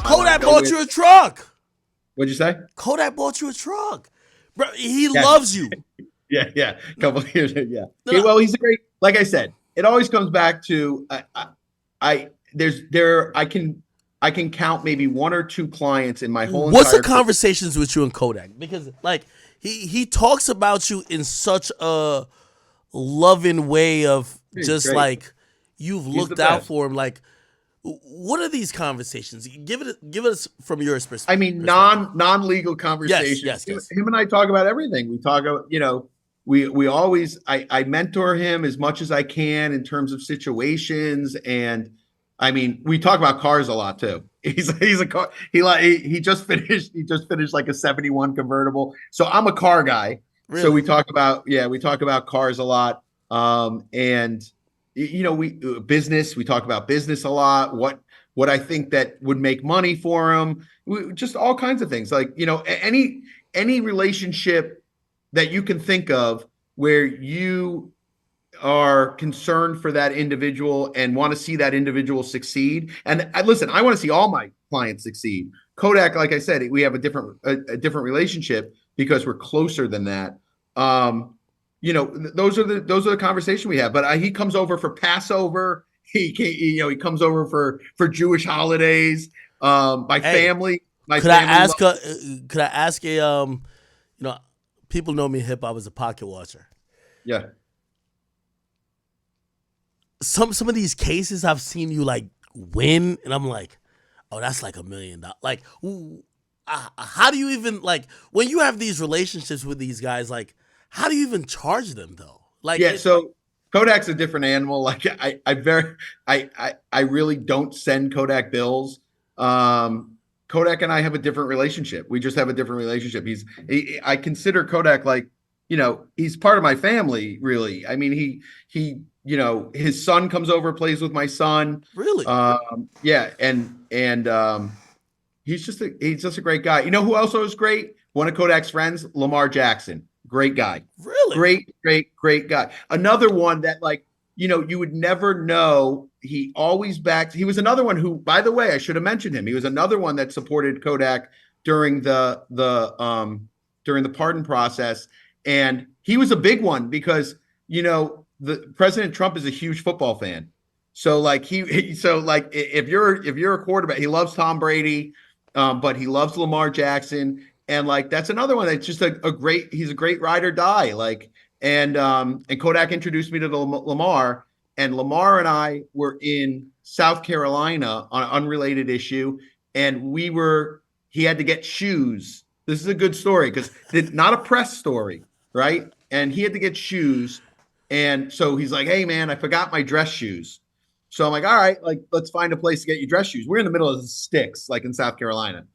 Kodak bought you a truck. What'd you say? Kodak bought you a truck. Bro, he loves you. Yeah. A couple of years, yeah. Well, he's a great, like I said, it always comes back to I can count maybe one or two clients in my whole What's entire the conversations with you and Kodak? Because like he talks about you in such a loving way of just great. Like you've looked out for him. Like, what are these conversations? Give us from your perspective. I mean, non-legal conversations. Yes. Him and I talk about everything. We talk about, we always, I mentor him as much as I can in terms of situations. And I mean, we talk about cars a lot too. He's a car. He just finished like a 71 convertible. So I'm a car guy. Really? So we talk about cars a lot. And we talk about business a lot. What I think that would make money for him, just all kinds of things. Like, any relationship that you can think of where you are concerned for that individual and want to see that individual succeed. And listen, I want to see all my clients succeed. Kodak, like I said, we have a different relationship because we're closer than that. Those are the conversations we have. But he comes over for Passover. He comes over for Jewish holidays. My family. Could I ask a people know me in hip hop as a pocket watcher. Yeah. Some of these cases I've seen you like win, and I'm like, oh, that's like $1 million. Like, how do you even like when you have these relationships with these guys? Like, how do you even charge them though? Like, so Kodak's a different animal. Like, I really don't send Kodak bills. Kodak and I have a different relationship. We just have a different relationship. I consider Kodak like, he's part of my family, really. I mean, he his son comes over, plays with my son. Really? Yeah. And he's just a great guy. You know who also is great? One of Kodak's friends, Lamar Jackson. Great guy. Really? Great guy. Another one that you would never know. He always backed. He was another one who, by the way, I should have mentioned him. He was another one that supported Kodak during the pardon process. And he was a big one because, the President Trump is a huge football fan. So if you're a quarterback, he loves Tom Brady, but he loves Lamar Jackson. And that's another one that's just he's a great ride or die. And Kodak introduced me to Lamar, and Lamar and I were in South Carolina on an unrelated issue. And he had to get shoes. This is a good story because it's not a press story, right? And he had to get shoes. And so he's like, hey man, I forgot my dress shoes. So I'm like, all right, let's find a place to get you dress shoes. We're in the middle of the sticks, in South Carolina.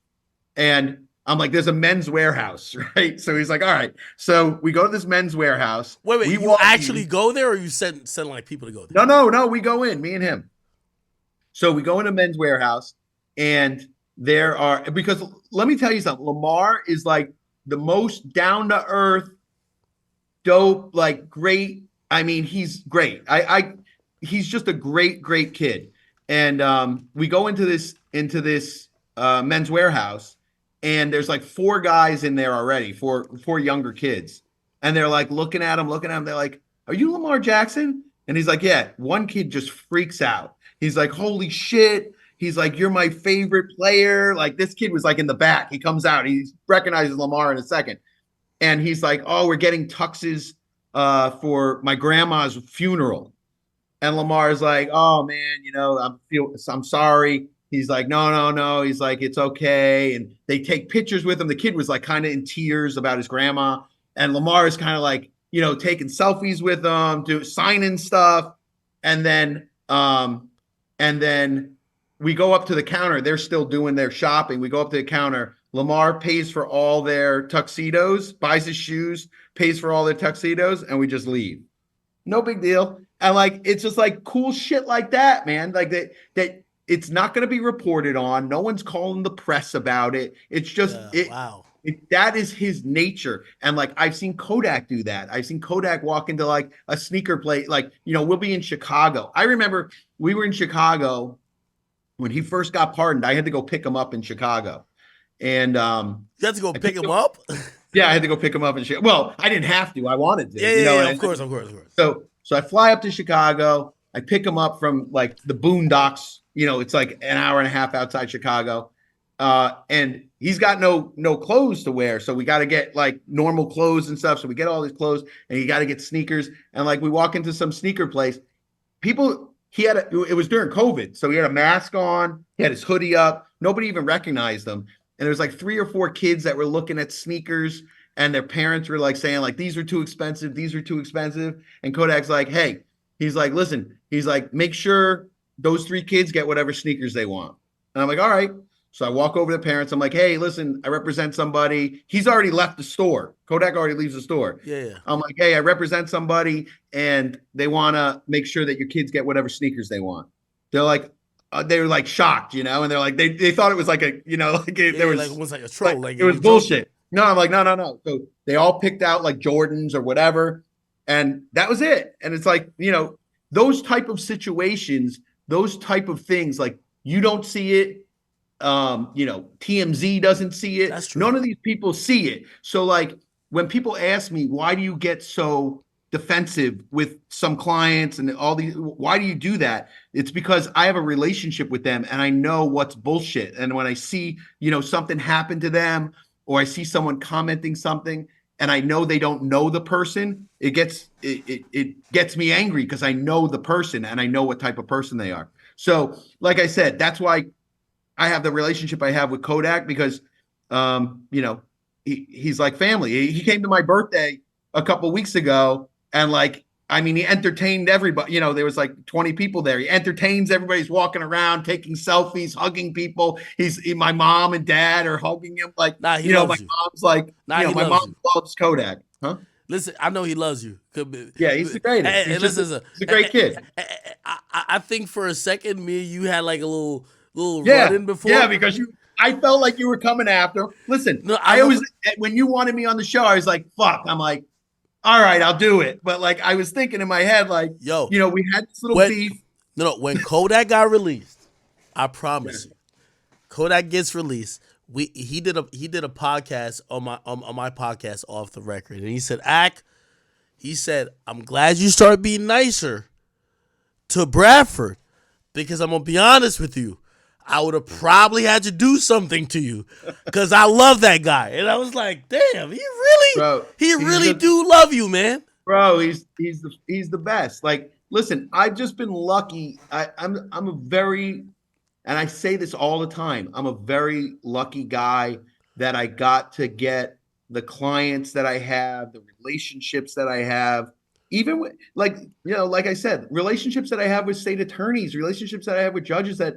And I'm like, there's a Men's Warehouse, right? So he's like, all right. So we go to this Men's Warehouse. Wait, you actually go there, or you send people to go there? No, we go in, me and him. So we go into Men's Warehouse, and because let me tell you something, Lamar is like the most down-to-earth, dope, great. I mean, he's great. He's just a great kid. And we go into this Men's Warehouse, and there's 4 guys in there already, four younger kids. And they're looking at him. They're like, are you Lamar Jackson? And he's like, yeah. One kid just freaks out. He's like, holy shit. He's like, you're my favorite player. This kid was in the back. He comes out. He recognizes Lamar in a second. And he's like, oh, we're getting tuxes for my grandma's funeral. And Lamar is like, oh man, I'm sorry. He's like, no. He's like, it's okay. And they take pictures with him. The kid was kind of in tears about his grandma. And Lamar is kind of taking selfies with them, signing stuff. And then we go up to the counter. They're still doing their shopping. We go up to the counter. Lamar pays for all their tuxedos, buys his shoes, pays for all their tuxedos, and we just leave. No big deal. And it's just cool shit like that, man. That it's not going to be reported on. No one's calling the press about it. It's just wow. that is his nature. And like I've seen Kodak do that. I've seen Kodak walk into like a sneaker place. Like, we'll be in Chicago. I remember we were in Chicago when he first got pardoned. I had to go pick him up in Chicago. And You had to go I pick picked him him, up? yeah, I had to go pick him up in Chicago. Well, I didn't have to. I wanted to, Yeah, of and course, of course, of course. so I fly up to Chicago. I pick him up from like the boondocks. It's like an hour and a half outside Chicago. And he's got no clothes to wear. So we got to get like normal clothes and stuff. So we get all these clothes and you got to get sneakers. And like we walk into some sneaker place. It was during COVID. So he had a mask on, he had his hoodie up. Nobody even recognized him. And there was like 3 or 4 kids that were looking at sneakers and their parents were like saying like, these are too expensive. These are too expensive. And Kodak's like, hey, he's like, listen, he's like, make sure those 3 kids get whatever sneakers they want. And I'm like, all right. So I walk over to the parents. I'm like, hey, listen, I represent somebody. He's already left the store. Kodak already leaves the store. Yeah. I'm like, hey, I represent somebody and they want to make sure that your kids get whatever sneakers they want. They were like shocked, and they're like, they thought it was like there was like it was like a troll. like it was bullshit. No, I'm like, no. So they all picked out like Jordans or whatever. And that was it. And it's like, those type of situations, those type of things, like you don't see it. TMZ doesn't see it. That's true. None of these people see it. So like when people ask me, why do you get so defensive with some clients and all these, why do you do that? It's because I have a relationship with them and I know what's bullshit. And when I see, something happen to them or I see someone commenting something and I know they don't know the person, it gets me angry because I know the person and I know what type of person they are. So like I said, that's why I have the relationship I have with Kodak because, he's like family. He came to my birthday a couple weeks ago and he entertained everybody. There was like 20 people there. He entertains everybody. He's walking around, taking selfies, hugging people. My mom and dad are hugging him. Like, my mom's like, my mom loves Kodak. Huh? Listen, I know he loves you. Yeah, he's the greatest. He's a great kid. I think for a second, me and you had like a little run-in before. Yeah, because I felt like you were coming after. Listen, no, I always, when you wanted me on the show, I was like, fuck. I'm like, all right, I'll do it. But like, I was thinking in my head, like, we had this little beef. No, when Kodak got released, I promise you, Kodak gets released. He did a podcast on my podcast Off the Record, and he said, I'm glad you started being nicer to Bradford because I'm gonna be honest with you, I would have probably had to do something to you because I love that guy, and I was like, damn, he really do love you, man. Bro, he's the best. Like, listen, I've just been lucky. I'm a very, and I say this all the time, I'm a very lucky guy that I got to get the clients that I have, the relationships that I have, even with like I said, relationships that I have with state attorneys, relationships that I have with judges that